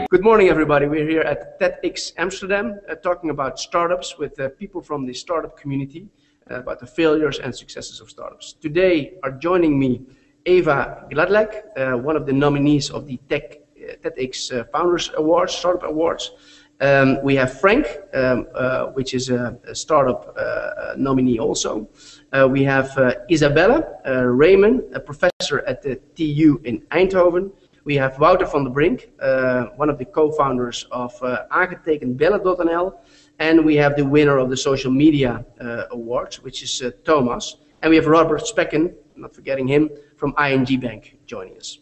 Good morning, everybody. We're here at TEDxAmsterdam talking about startups with people from the startup community, about the failures and successes of startups. Today are joining me Eva Gladek, one of the nominees of the TEDx Founders Awards, Startup Awards. We have Frank, which is a startup nominee also. We have Isabelle Reymen, a professor at the TU in Eindhoven. We have Wouter van der Brink, one of the co-founders of Aangetekend and DELL. And we have the winner of the social media awards, which is Thomas. And we have Robert Specken, not forgetting him, from ING Bank joining us.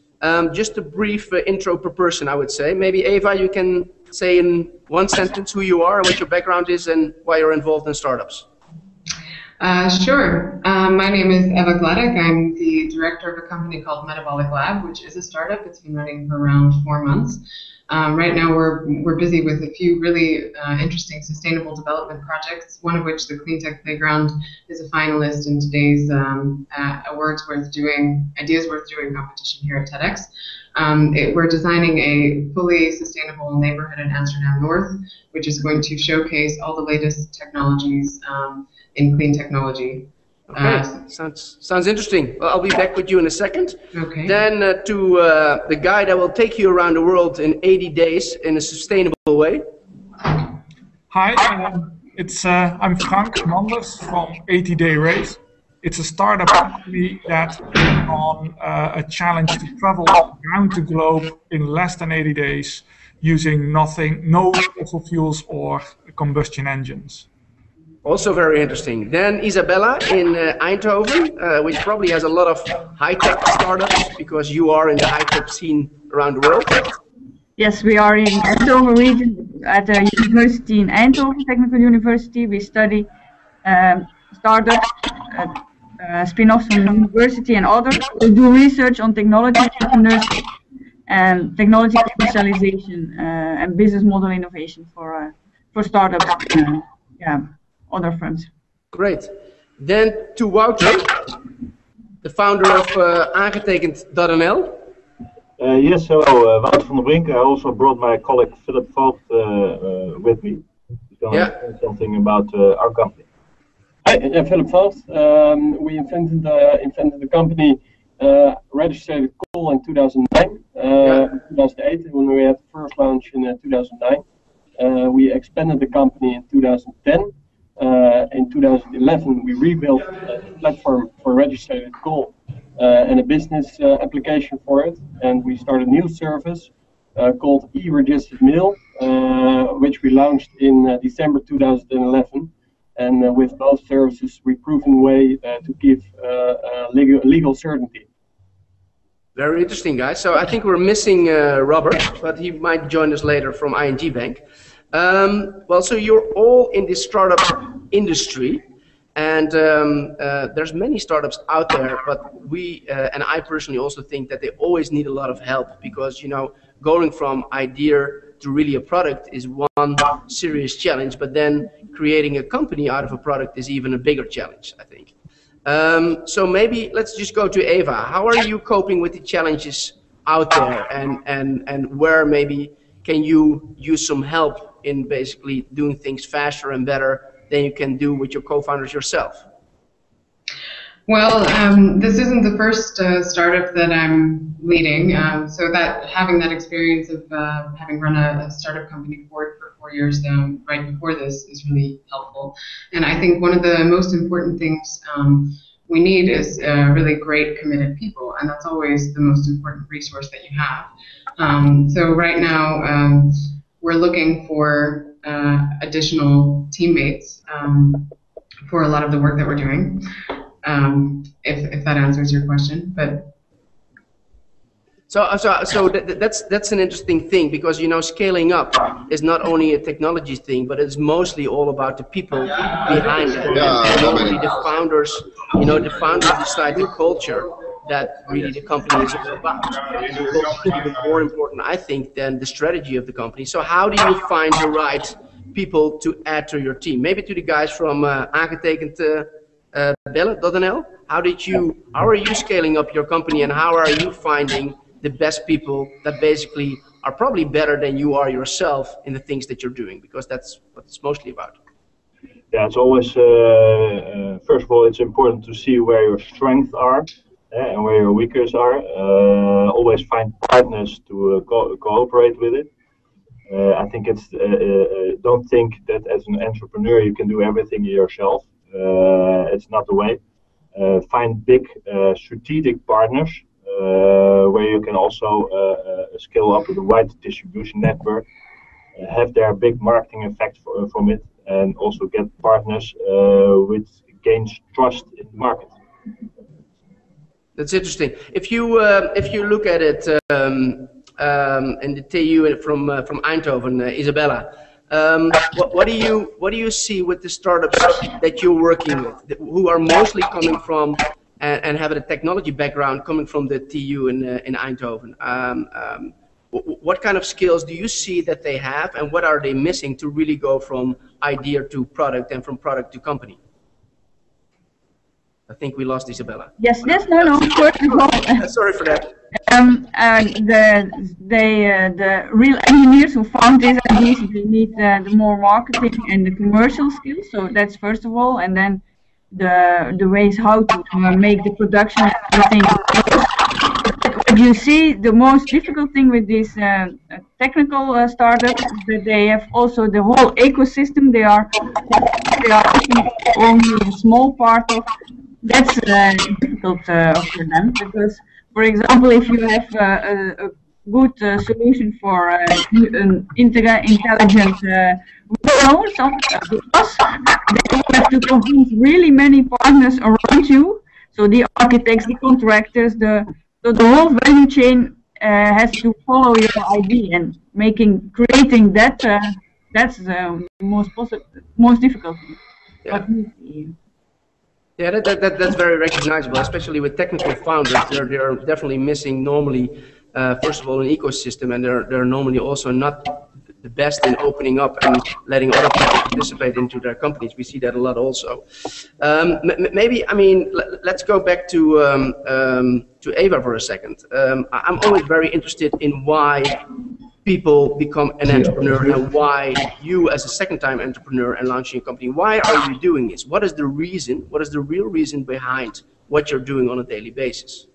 Just a brief intro per person, I would say. Maybe Eva, you can say in one sentence who you are, what your background is, and why you're involved in startups. Sure. My name is Eva Gladek. I'm the director of a company called Metabolic Lab, which is a startup. It's been running for around 4 months. Right now we're busy with a few really interesting sustainable development projects, one of which, the Clean Tech Playground, is a finalist in today's Ideas Worth Doing competition here at TEDx. We're designing a fully sustainable neighborhood in Amsterdam North, which is going to showcase all the latest technologies in clean technology. Okay, sounds interesting. Well, I'll be back with you in a second. Okay. Then to the guy that will take you around the world in 80 days in a sustainable way. Hi, I'm Frank Manders from 80 Day Race. It's a startup company that is on a challenge to travel around the globe in less than 80 days using no fossil fuels or combustion engines. Also very interesting. Then Isabella in Eindhoven, which probably has a lot of high-tech startups because you are in the high-tech scene around the world. Yes, we are in Eindhoven region at a university in Eindhoven, Technische University. We study startups, spin-offs from the university and others. We do research on technology entrepreneurship and technology commercialization and business model innovation for startups. Other firms. Great. Then to Wouter, the founder of Aangetekend and DELL. Yes, hello, Wouter van der Brink. I also brought my colleague Philip Vogt with me. He's going to say something about our company. Hi, Philip Vogt. We invented the company, registered call in 2009, 2008 when we had the first launch in 2009. We expanded the company in 2010. In 2011, we rebuilt a platform for registered call and a business application for it, and we started a new service called e-registered mail, which we launched in December 2011. And with both services, we've proven a way to give legal certainty. Very interesting, guys. So I think we're missing Robert, but he might join us later from ING Bank. Well, so you're all in the startup industry, and there's many startups out there, but we, and I personally also think that they always need a lot of help because, you know, going from idea to really a product is one serious challenge, but then creating a company out of a product is even a bigger challenge, I think. So maybe let's just go to Eva. How are you coping with the challenges out there, and where maybe can you use some help in basically doing things faster and better than you can do with your co-founders yourself? Well, this isn't the first startup that I'm leading, so that having that experience of having run a startup company for 4 years right before this is really helpful. And I think one of the most important things we need is really great, committed people, and that's always the most important resource that you have. So right now, we're looking for additional teammates for a lot of the work that we're doing, if that answers your question. But so that's an interesting thing, because, you know, scaling up is not only a technology thing, but it's mostly all about the people behind it. And normally the founders, you know, the founders decide the culture that really the company is all about. Even more important, I think, than the strategy of the company. So how do you find the right people to add to your team? Maybe to the guys from Aangetekend Belle.nl. How are you scaling up your company, and how are you finding the best people that basically are probably better than you are yourself in the things that you're doing, because that's what it's mostly about. Yeah, it's always, first of all, it's important to see where your strengths are and where your weaknesses are. Always find partners to cooperate with it. I think it's, don't think that as an entrepreneur you can do everything yourself. It's not the way. Find big strategic partners where you can also scale up with the right distribution network, have their big marketing effect from it, and also get partners which gains trust in the market. That's interesting. If you look at it in the TU from Eindhoven, Isabelle, what do you see with the startups that you're working with, who are mostly coming from and have a technology background, coming from the TU in Eindhoven? What kind of skills do you see that they have, and what are they missing to really go from idea to product and from product to company? I think we lost Isabelle. Yes, no, first of all, sorry for that. The real engineers who found this ideas, they need the more marketing and the commercial skills. So that's first of all, and then the ways how to make the production and everything. What you see, the most difficult thing with these technical startups is that they have also the whole ecosystem. They are only a small part of. That's difficult for them, because, for example, if you have a good solution for an intelligent windows of us, then you have to convince really many partners around you. So the architects, the contractors, so the whole value chain has to follow your idea, and creating that that's the most difficult thing. Yeah. Yeah, that's very recognizable, especially with technical founders. They're definitely missing normally, first of all, an ecosystem, and they're normally also not the best in opening up and letting other people participate into their companies. We see that a lot also. Maybe, I mean, let's go back to Eva for a second. I'm always very interested in why people become an entrepreneur, and why you, as a second-time entrepreneur and launching a company, why are you doing this? What is the reason? What is the real reason behind what you're doing on a daily basis?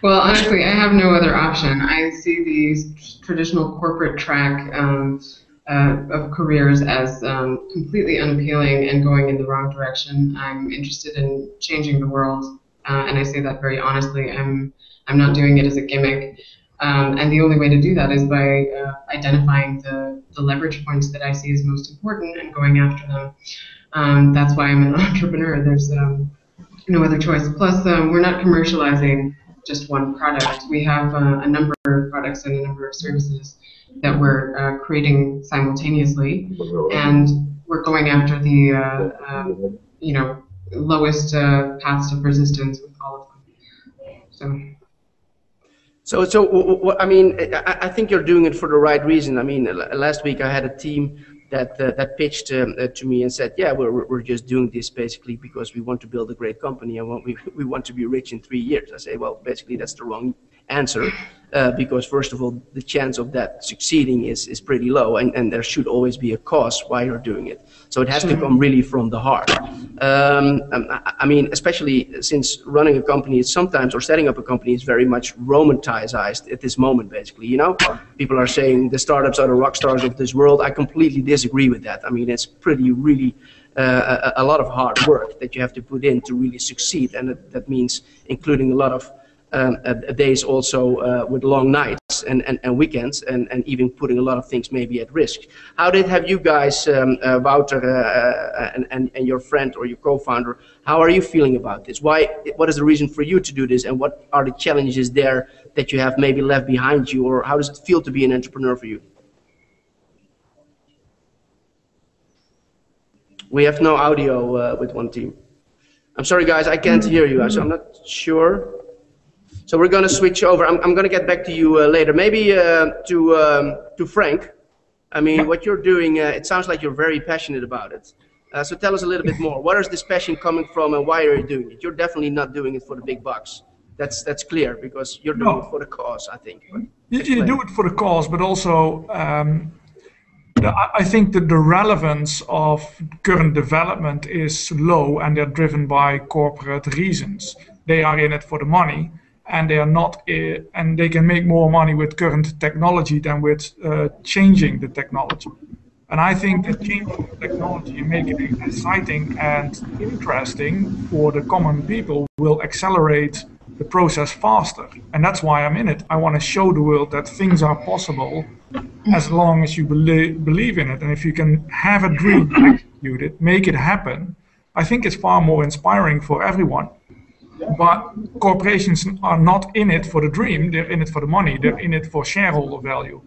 Well, honestly, I have no other option. I see these traditional corporate track of careers as completely unappealing and going in the wrong direction. I'm interested in changing the world, and I say that very honestly. I'm not doing it as a gimmick. And the only way to do that is by identifying the leverage points that I see as most important and going after them. That's why I'm an entrepreneur. There's no other choice. Plus, we're not commercializing just one product. We have a number of products and a number of services that we're creating simultaneously, and we're going after the lowest paths of resistance with all of them. So I mean, I think you're doing it for the right reason. I mean, last week I had a team that pitched to me and said, yeah, we're just doing this basically because we want to build a great company and we want to be rich in 3 years. I say, well, basically that's the wrong answer, because first of all, the chance of that succeeding is pretty low, and there should always be a cost why you're doing it. So it has to come really from the heart. I mean, especially since running a company is sometimes, or setting up a company is very much romanticized at this moment, basically, you know? People are saying the startups are the rock stars of this world. I completely disagree with that. I mean, it's really a lot of hard work that you have to put in to really succeed, and that means including a lot of days also with long nights and weekends, and even putting a lot of things maybe at risk. Have you guys, Wouter and your friend or your co-founder, how are you feeling about this? What is the reason for you to do this, and what are the challenges there that you have maybe left behind you, or how does it feel to be an entrepreneur for you? We have no audio with one team. I'm sorry guys, I can't hear you, so I'm not sure. So we're going to switch over. I'm going to get back to you later. Maybe to Frank. I mean, what you're doing, it sounds like you're very passionate about it. So tell us a little bit more. Where is this passion coming from, and why are you doing it? You're definitely not doing it for the big bucks. That's clear, because you're doing it for the cause, I think. You do it for the cause, but also I think that the relevance of current development is low, and they're driven by corporate reasons. They are in it for the money, and they are not, and they can make more money with current technology than with changing the technology. And I think that changing the technology and making it exciting and interesting for the common people will accelerate the process faster. And that's why I'm in it. I want to show the world that things are possible as long as you believe in it. And if you can have a dream, execute it, make it happen, I think it's far more inspiring for everyone. But corporations are not in it for the dream, they're in it for the money, they're in it for shareholder value.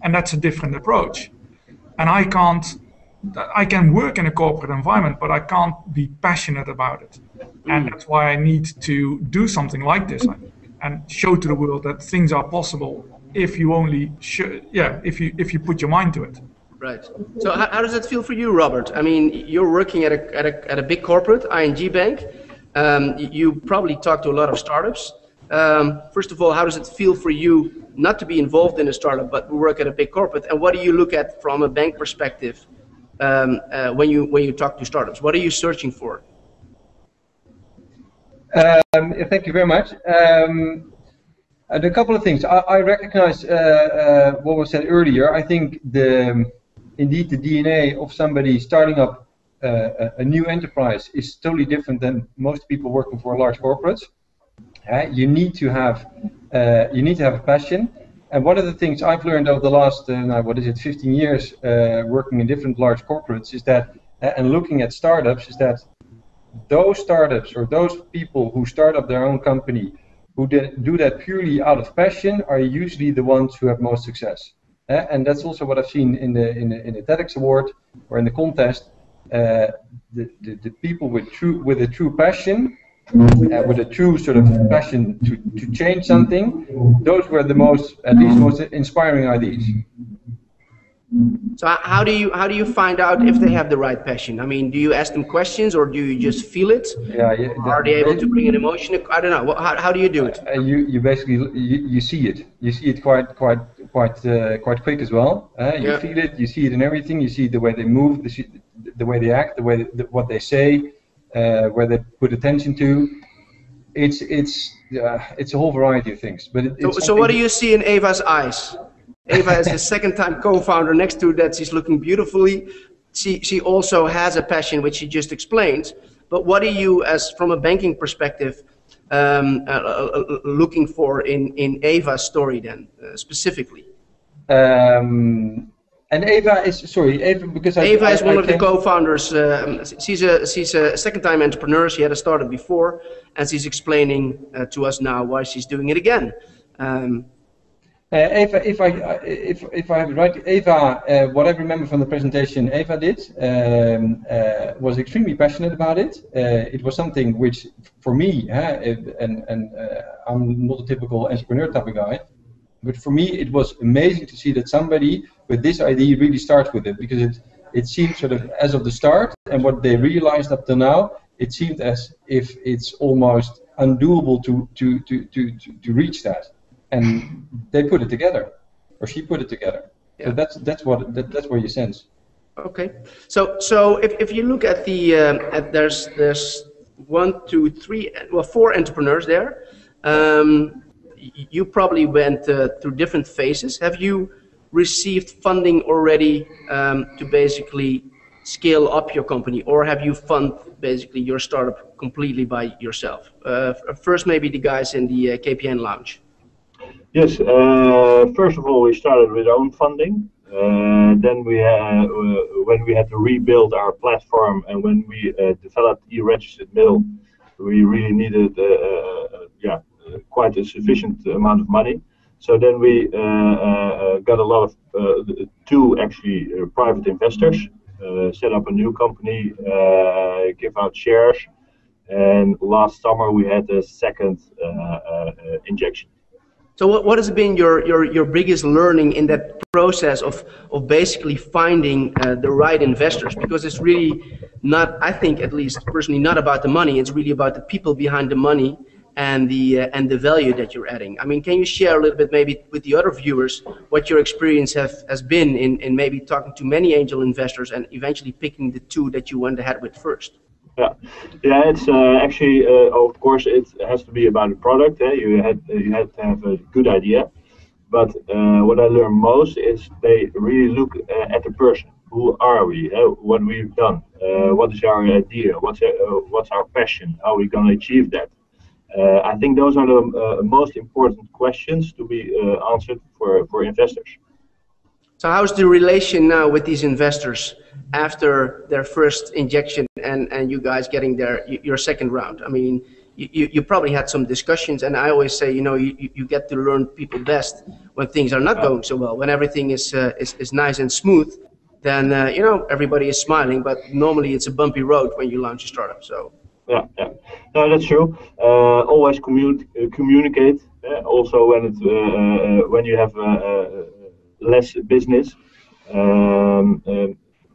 And that's a different approach. And I can work in a corporate environment, but I can't be passionate about it. And that's why I need to do something like this and show to the world that things are possible if you only, if you put your mind to it. Right. So how does that feel for you, Robert? I mean, you're working at a big corporate, ING Bank. You probably talk to a lot of startups. First of all, how does it feel for you not to be involved in a startup, but work at a big corporate? And what do you look at from a bank perspective when you talk to startups? What are you searching for? Thank you very much. A couple of things. I recognize what was said earlier. I think indeed the DNA of somebody starting up a new enterprise is totally different than most people working for large corporates. You need to have a passion. And one of the things I've learned over the last 15 years working in different large corporates is that, and looking at startups, is that those startups or those people who start up their own company who do that purely out of passion are usually the ones who have most success. And that's also what I've seen in the TEDx award or in the contest. The people with a true passion, with a true sort of passion to change something, those were most inspiring ideas. So how do you find out if they have the right passion? I mean, do you ask them questions, or do you just feel it? Are they able to bring an emotion? I don't know. How do you do it? You basically you see it. You see it quite quick as well. You feel it. You see it in everything. You see the way they move, the way they act, what they say, where they put attention to. It's a whole variety of things. But so what do you see in Eva's eyes? Eva is the second-time co-founder. Next to that, she's looking beautifully. She also has a passion, which she just explained. But what are you, from a banking perspective, looking for in Eva's story then, specifically? And Eva is because Eva is one of the co-founders. She's a second-time entrepreneur. She had a startup before, and she's explaining to us now why she's doing it again. Eva, if I have it right, Eva, what I remember from the presentation Eva did, was extremely passionate about it. It was something which, for me, and I'm not a typical entrepreneur type of guy, but for me it was amazing to see that somebody with this idea really starts with it, because it seemed sort of as of the start, and what they realized up till now, it seemed as if it's almost undoable to reach that. And they put it together, or she put it together. Yeah. So that's what you sense. Okay. So if you look at there's 4 entrepreneurs there. You probably went through different phases. Have you received funding already to basically scale up your company, or have you funded basically your startup completely by yourself? First, maybe the guys in the KPN lounge. Yes, first of all, we started with own funding. Then when we had to rebuild our platform, and when we developed e-registered mail, we really needed quite a sufficient amount of money. So then we got a lot of 2 actually private investors, set up a new company, give out shares, and last summer we had a second injection. So what has been your biggest learning in that process of basically finding the right investors? Because it's really not, I think at least personally, not about the money. It's really about the people behind the money and the value that you're adding. I mean, can you share a little bit maybe with the other viewers what your experience has been in maybe talking to many angel investors and eventually picking the two that you went ahead with first? Yeah, it's actually, of course, it has to be about the product. You had to have a good idea. But what I learned most is they really look at the person. Who are we? What we've done? What is our idea? What's our passion? How are we going to achieve that? I think those are the most important questions to be answered for investors. So how's the relation now with these investors after their first injection and you guys getting your second round? I mean, you probably had some discussions, and I always say, you get to learn people best when things are not going so well. When everything is nice and smooth, then everybody is smiling. But normally it's a bumpy road when you launch a startup. So. Yeah. No, that's true. Always communicate. Also, when you have less business.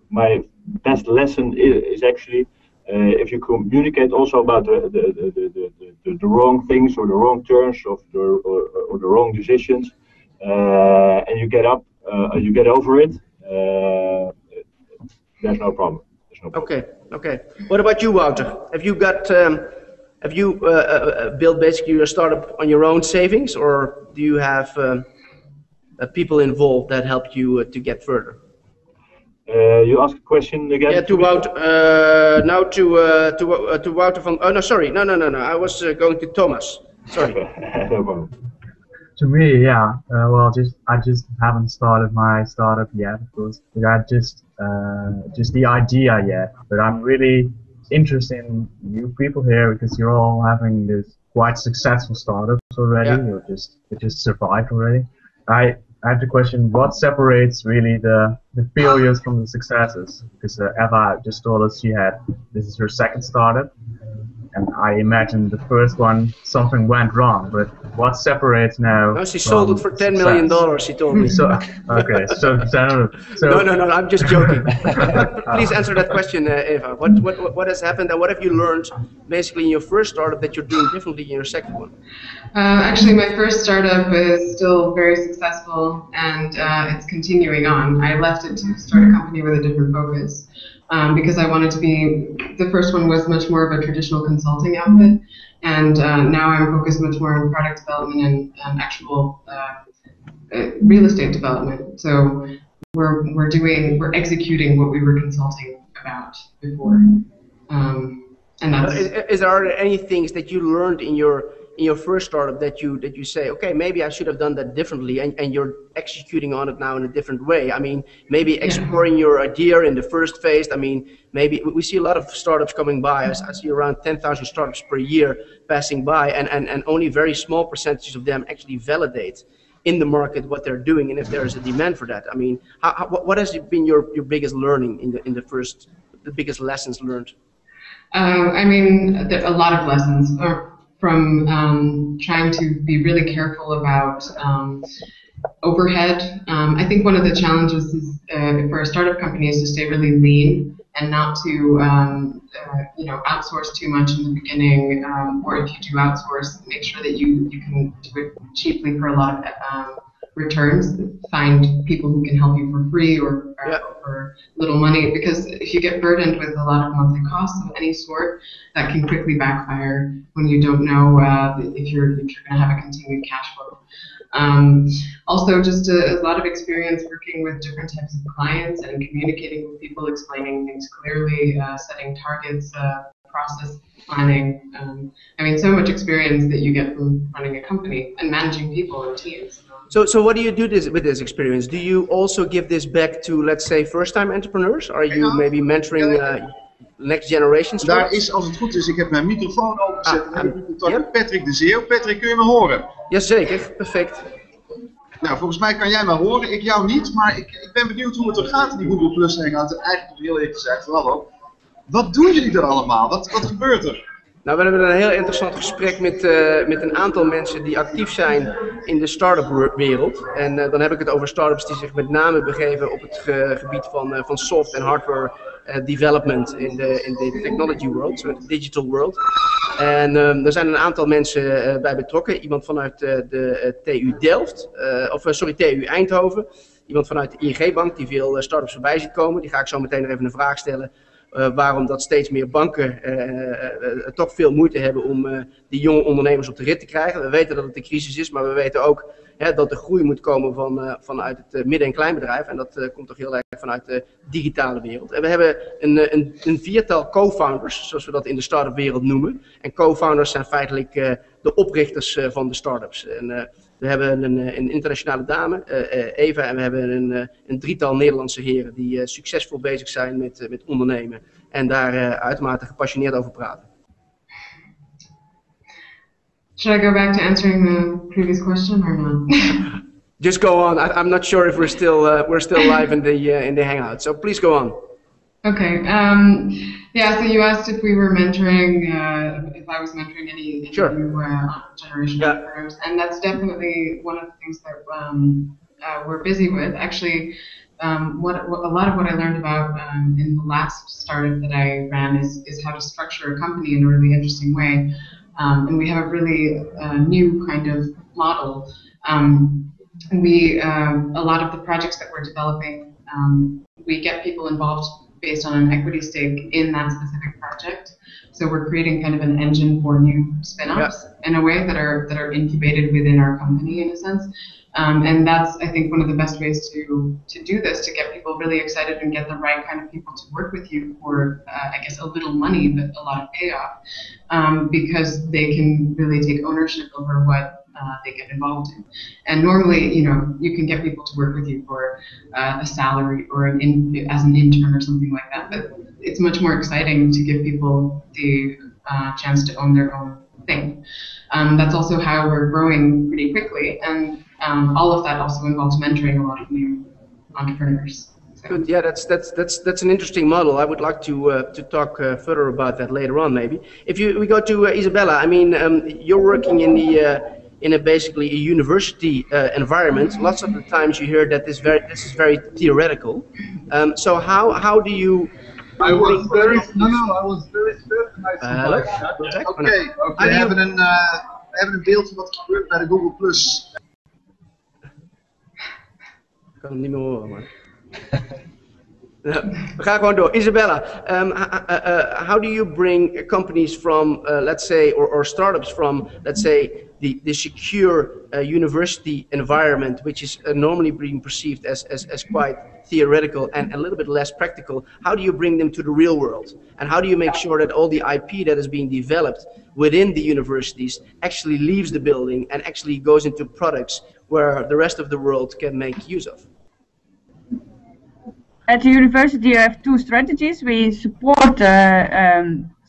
My best lesson is actually if you communicate also about the wrong things or the wrong terms or the wrong decisions, and you get over it. There's no problem. Okay. What about you, Wouter? Have you built basically your startup on your own savings, or do you have people involved that helped you to get further? You asked a question again. Yeah, to Wouter. Now to Wouter from. Oh no, sorry, no. I was going to Thomas. Sorry. No problem. To me, yeah. Well, I just haven't started my startup yet, because I got just the idea yet. But I'm really interested in you people here because you're all having this quite successful startups already. Yeah. You just survived already. I have the question: what separates really the failures from the successes? Because Eva just told us this is her second startup, and I imagine the first one something went wrong. But what separates now? No, she sold it for $10 million. She told me. Okay, No, I'm just joking. Please answer that question, Eva. What has happened, and what have you learned basically in your first startup that you're doing differently in your second one? Actually, my first startup is still very successful, and it's continuing on. I left it to start a company with a different focus because I wanted to be. The first one was much more of a traditional consulting outfit, and now I'm focused much more on product development and actual real estate development. So we're executing what we were consulting about before, and that's. Is there any things that you learned in your first startup that you say, okay, maybe I should have done that differently, and you're executing on it now in a different way? I mean, maybe exploring your idea in the first phase. I mean, maybe we see a lot of startups coming by. I see around 10,000 startups per year passing by, and only very small percentages of them actually validate in the market what they're doing and if there is a demand for that. I mean, what has been your biggest learning in the biggest lessons learned? I mean, there are a lot of lessons. From trying to be really careful about overhead. I think one of the challenges is for a startup company is to stay really lean and not to outsource too much in the beginning, or if you do outsource, make sure that you can do it cheaply for a lot of returns. Find people who can help you for free or for little money, because if you get burdened with a lot of monthly costs of any sort, that can quickly backfire when you don't know if you're going to have a continued cash flow. Also, just a lot of experience working with different types of clients and communicating with people, explaining things clearly, setting targets, process planning. I mean, so much experience that you get from running a company and managing people and teams. So what do you do with this experience? Do you also give this back to, let's say, first-time entrepreneurs? Are you maybe mentoring next generation startups? Daar is, als het goed is, ik heb mijn microfoon openzet en heb ik contact met Patrick de Zeeuw. Patrick, kun je me horen? Jazeker, perfect. Nou, volgens mij kan jij me horen, ik jou niet, maar ik ben benieuwd hoe het er gaat in die Google Plus Hangout. En eigenlijk heel eerlijk gezegd, hallo, wat doen jullie er allemaal? Wat gebeurt er? Nou, we hebben een heel interessant gesprek met een aantal mensen die actief zijn in de start-up wereld. En dan heb ik het over start-ups die zich met name begeven op het gebied van soft- en hardware development in de technology world, so de digital world. En er zijn een aantal mensen bij betrokken. Iemand vanuit de TU Delft, TU Eindhoven. Iemand vanuit de ING-bank die veel start-ups voorbij ziet komen. Die ga ik zo meteen nog even een vraag stellen. Waarom dat steeds meer banken toch veel moeite hebben om die jonge ondernemers op de rit te krijgen. We weten dat het een crisis is, maar we weten ook dat de groei moet komen vanuit het midden- en kleinbedrijf. En dat komt toch heel erg vanuit de digitale wereld. En we hebben een viertal co-founders, zoals we dat in de start-up wereld noemen. En co-founders zijn feitelijk de oprichters van de start-ups. En, we hebben een internationale dame, Eva, en we hebben een drietal Nederlandse heren die succesvol bezig zijn met ondernemen en daar uitermate gepassioneerd over praten. Should I go back to answering the previous question or not? Just go on. I'm not sure if we're still live in the Hangout, so please go on. Okay. Yeah. So you asked if we were mentoring, if I was mentoring any Sure. new generation entrepreneurs, and that's definitely one of the things that we're busy with. Actually, a lot of what I learned about in the last startup that I ran is how to structure a company in a really interesting way, and we have a really new kind of model. A lot of the projects that we're developing, we get people involved based on an equity stake in that specific project. So we're creating kind of an engine for new spin-offs in a way that are incubated within our company in a sense. And that's, I think, one of the best ways to do this, to get people really excited and get the right kind of people to work with you for, I guess, a little money, but a lot of payoff, because they can really take ownership over what they get involved in. And normally, you can get people to work with you for a salary or as an intern or something like that. But it's much more exciting to give people the chance to own their own thing. That's also how we're growing pretty quickly, and all of that also involves mentoring a lot of new entrepreneurs. So. Good. Yeah, that's an interesting model. I would like to talk further about that later on, maybe. If we go to Isabella, I mean, you're working in basically a university environment. Lots of the times you hear that this is very theoretical. So how do you? I was very certain. Oké, we hebben een beeld van wat er gebeurt bij de Google Plus. Ik kan hem niet meer horen, man. We gaan gewoon door. Isabella, how do you bring companies from, let's say, or startups from, let's say, the secure university environment, which is normally being perceived as quite theoretical and a little bit less practical? How do you bring them to the real world? And how do you make sure that all the IP that is being developed within the universities actually leaves the building and actually goes into products where the rest of the world can make use of? At the university, you have two strategies. We support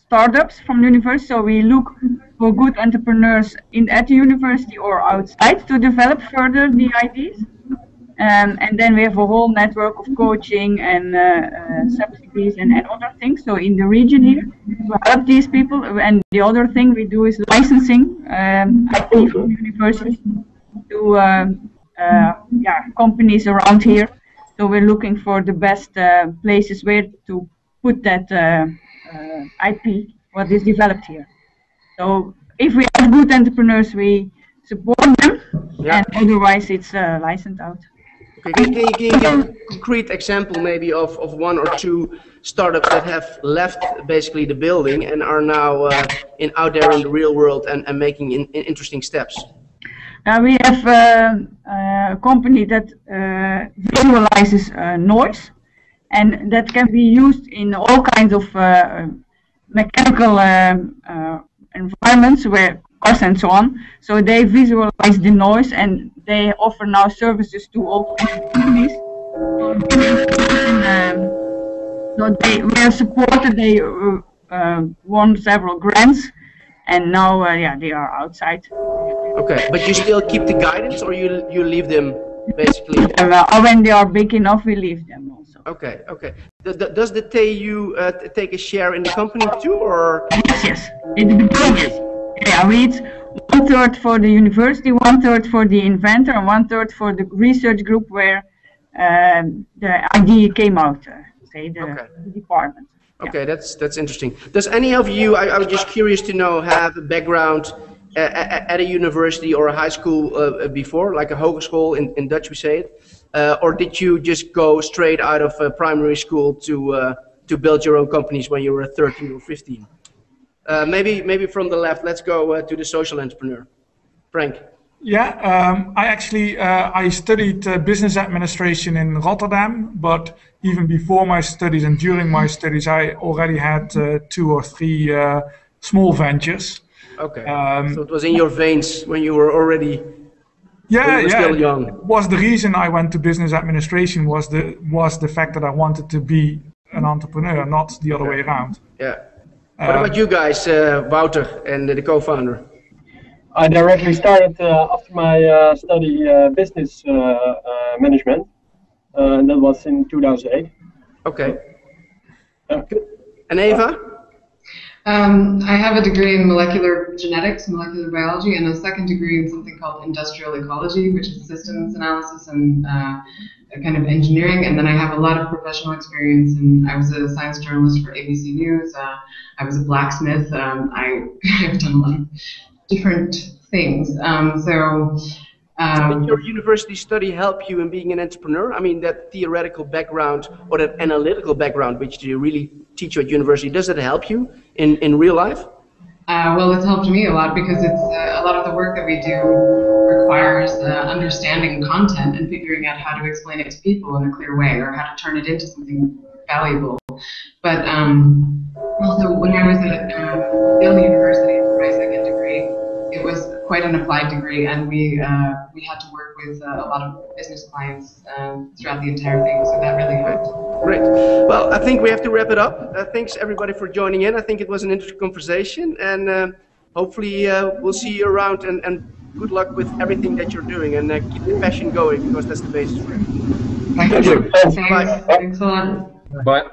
startups from the university, so we look for good entrepreneurs at the university or outside to develop further the ideas. And then we have a whole network of coaching and subsidies and other things. So in the region here, to help these people. And the other thing we do is licensing IP from university to companies around here. So we're looking for the best places where to put that IP, what is developed here. So if we have good entrepreneurs, we support them, and otherwise it's licensed out. Okay. Can you give a concrete example maybe of one or two startups that have left basically the building and are now out there in the real world and making interesting steps? We have a company that visualizes noise, and that can be used in all kinds of mechanical environments where cars and so on. So they visualize the noise, and they offer now services to all companies. So they were supported. They won several grants. And now, they are outside. Okay, but you still keep the guidance, or you leave them basically. Or when they are big enough, we leave them also. Okay, okay. Does the TU take a share in the company too, or? Yes. Yeah, it's 1/3 for the university, 1/3 for the inventor, and 1/3 for the research group where the idea came out, say the department. Okay, that's interesting. Does any of you, I was just curious to know, have a background at a university or a high school before, like a hogeschool in Dutch we say it, or did you just go straight out of primary school to build your own companies when you were 13 or 15? Maybe from the left, let's go to the social entrepreneur. Brink. Yeah, I studied business administration in Rotterdam, but even before my studies and during my studies, I already had 2 or 3 small ventures. Okay, so it was in your veins when you were already still young. It was the reason I went to business administration was the fact that I wanted to be an entrepreneur, not the other way around. Yeah. What about you guys, Wouter and the co-founder? I directly started after my study business management, and that was in 2008. Okay. Good. And Eva? I have a degree in molecular genetics, molecular biology, and a second degree in something called industrial ecology, which is systems analysis and kind of engineering. And then I have a lot of professional experience, and I was a science journalist for ABC News. I was a blacksmith. I've done a lot of different things. Did your university study help you in being an entrepreneur? I mean, that theoretical background or that analytical background, which you really teach you at university, does it help you in real life? Well, it's helped me a lot because it's a lot of the work that we do requires understanding content and figuring out how to explain it to people in a clear way or how to turn it into something valuable. But also, when I was at DELL University for my second degree, it was quite an applied degree, and we had to work with a lot of business clients throughout the entire thing, so that really helped. Great. Well, I think we have to wrap it up. Thanks everybody for joining in. I think it was an interesting conversation, and hopefully we'll see you around, and good luck with everything that you're doing, and keep the passion going, because that's the basis for everything. Thank you. Thanks. Thanks a lot. Bye.